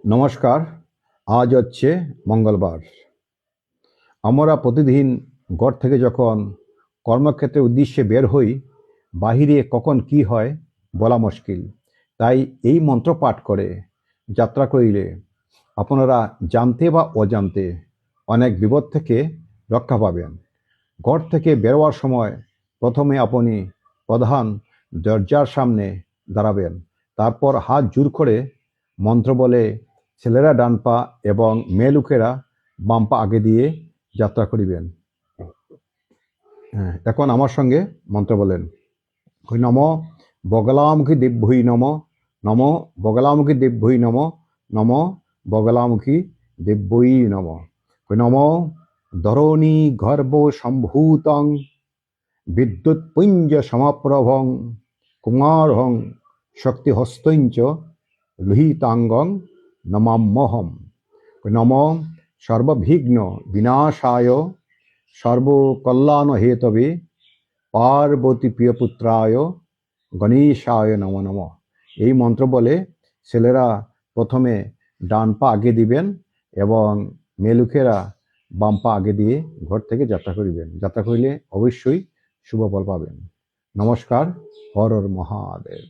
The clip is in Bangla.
নমস্কার। আজ হচ্ছে মঙ্গলবার। আমরা প্রতিদিন ঘর থেকে যখন কর্মক্ষেত্রের উদ্দেশ্যে বের হই, বাহিরে কখন কি হয় বলা মুশকিল। তাই এই মন্ত্র পাঠ করে যাত্রা করিলে আপনারা জানতে বা অজান্তে অনেক বিপদ থেকে রক্ষা পাবেন। ঘর থেকে বেরোয়ার সময় প্রথমে আপনি প্রধান দরজার সামনে দাঁড়াবেন। তারপর হাত জোড় করে মন্ত্র বলে ছেলেরা ডান পা এবং মেয়ে লোকেরা বাম পা আগে দিয়ে যাত্রা করিবেন। এখন আমার সঙ্গে মন্ত্র বলেন। নম বগলামুখী দিব্যই নম, নম বগলামুখী দিব্যই নম, নম বগলামুখী দিব্যই নম। নম ধরণী গর্ভ সম্ভূতং বিদ্যুৎপুঞ্জ সমাপ্রভং কুমারহং শক্তিহস্তঞ্চ লোহিতাঙ্গং নমাম্যহম। নম সর্ববিঘ্ন বিনাশায় সর্বকল্যাণ হেতবে পার্বতী প্রিয়পুত্রায় গণেশায় নম নম। এই মন্ত্র বলে ছেলেরা প্রথমে ডান পা আগে দিবেন এবং মেয়ে লোকেরা বাম পা আগে দিয়ে ঘর থেকে যাত্রা করিবেন। যাত্রা করিলে অবশ্যই শুভ ফল পাবেন। নমস্কার। হর হর মহাদেব।